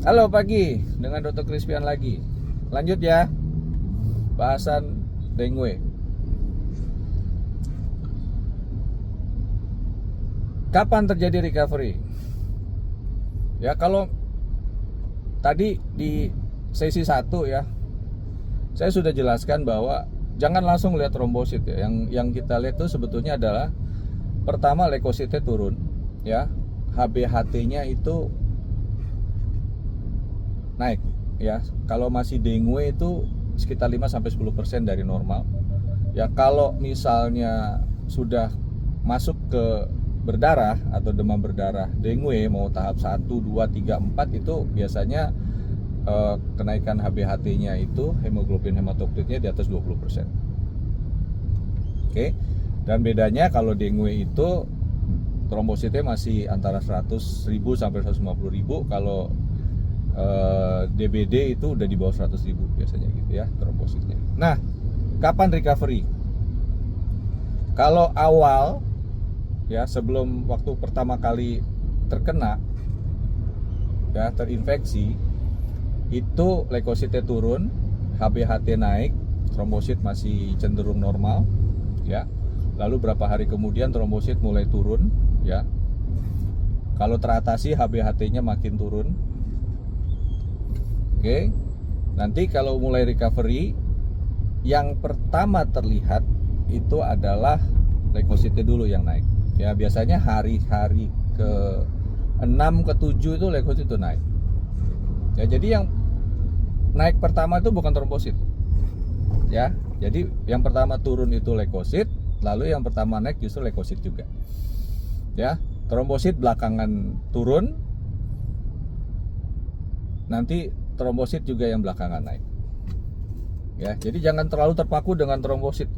Halo pagi, dengan Dr. Crispian lagi. Lanjut ya, bahasan dengue. Kapan terjadi recovery? Ya kalau tadi di sesi 1 ya, saya sudah jelaskan bahwa jangan langsung lihat trombosit ya. Yang kita lihat itu sebetulnya adalah pertama leukositnya turun ya, HbHT-nya itu naik ya. Kalau masih dengue itu sekitar 5-10% dari normal. Ya kalau misalnya sudah masuk ke berdarah atau demam berdarah dengue mau tahap 1, 2, 3, 4 itu biasanya kenaikan HbHT-nya itu hemoglobin hematokritnya di atas 20%. Oke. Dan bedanya kalau dengue itu trombositnya masih antara 100.000 sampai 150.000, kalau DBD itu udah di bawah 100.000 biasanya gitu ya trombositnya. Nah, kapan recovery? Kalau awal ya, sebelum waktu pertama kali terkena ya, terinfeksi, itu leukositnya turun, HbHT naik, trombosit masih cenderung normal ya. Lalu berapa hari kemudian trombosit mulai turun ya. Kalau teratasi HbHT-nya makin turun. Oke. Nanti kalau mulai recovery, yang pertama terlihat itu adalah leukositnya dulu yang naik. Ya biasanya hari-hari ke 6 ke 7 itu leukosit itu naik. Ya jadi yang naik pertama itu bukan trombosit. Ya. Jadi yang pertama turun itu leukosit, lalu yang pertama naik justru leukosit juga. Ya, trombosit belakangan turun. Nanti trombosit juga yang belakangan naik. Ya, jadi jangan terlalu terpaku dengan trombosit.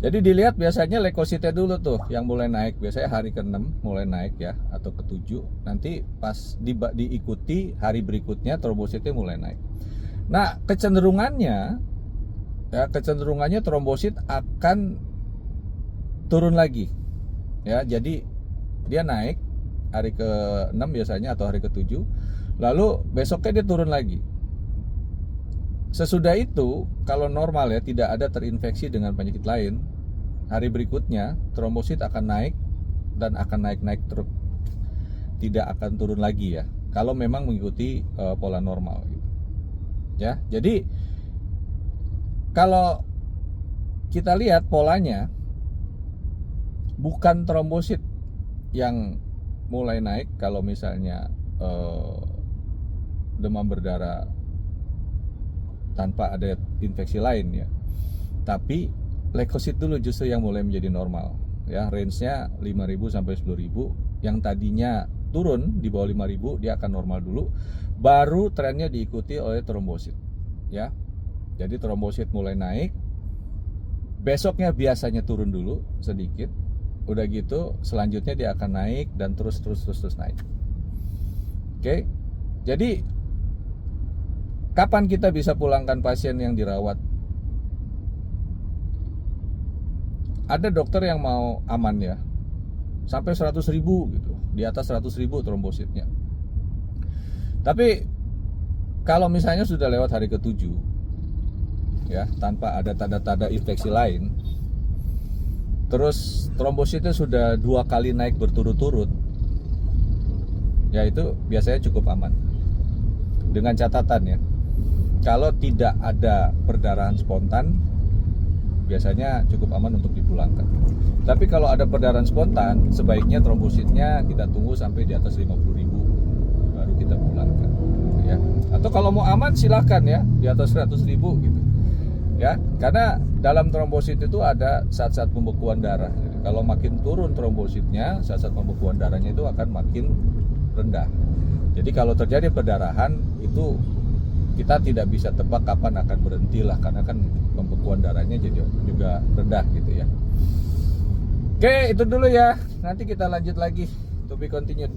Jadi dilihat biasanya leukositnya dulu tuh yang mulai naik. Biasanya hari ke-6 mulai naik ya, atau ke-7. Nanti pas diikuti hari berikutnya trombositnya mulai naik. Nah, kecenderungannya trombosit akan turun lagi. Ya, jadi dia naik hari ke-6 biasanya atau hari ke-7. Lalu besoknya dia turun lagi. Sesudah itu, kalau normal ya, tidak ada terinfeksi dengan penyakit lain, hari berikutnya trombosit akan naik dan akan naik-naik terus, tidak akan turun lagi ya. Kalau memang mengikuti pola normal gitu. Ya, jadi kalau kita lihat polanya, bukan trombosit yang mulai naik kalau misalnya demam berdarah tanpa ada infeksi lain ya, tapi leukosit dulu justru yang mulai menjadi normal ya. Range-nya 5.000 sampai 10.000. Yang tadinya turun di bawah 5.000 dia akan normal dulu, baru trennya diikuti oleh trombosit ya. Jadi trombosit mulai naik, besoknya biasanya turun dulu sedikit, udah gitu selanjutnya dia akan naik dan terus naik. Oke. Jadi kapan kita bisa pulangkan pasien yang dirawat? Ada dokter yang mau aman ya, sampai 100.000 gitu, di atas 100.000 trombositnya. Tapi kalau misalnya sudah lewat hari ke-7 ya, tanpa ada tanda-tanda infeksi lain, terus trombositnya sudah 2 kali naik berturut-turut, ya itu biasanya cukup aman. Dengan catatan ya, kalau tidak ada perdarahan spontan, biasanya cukup aman untuk dipulangkan. Tapi kalau ada perdarahan spontan, sebaiknya trombositnya kita tunggu sampai di atas 50.000 baru kita pulangkan ya. Atau kalau mau aman silahkan ya, di atas 100.000 gitu ya. Karena dalam trombosit itu ada saat-saat pembekuan darah. Jadi kalau makin turun trombositnya, saat-saat pembekuan darahnya itu akan makin rendah. Jadi kalau terjadi perdarahan itu kita tidak bisa tebak kapan akan berhenti lah, karena kan pembekuan darahnya jadi juga rendah gitu ya. Oke, itu dulu ya. Nanti kita lanjut lagi. To be continued.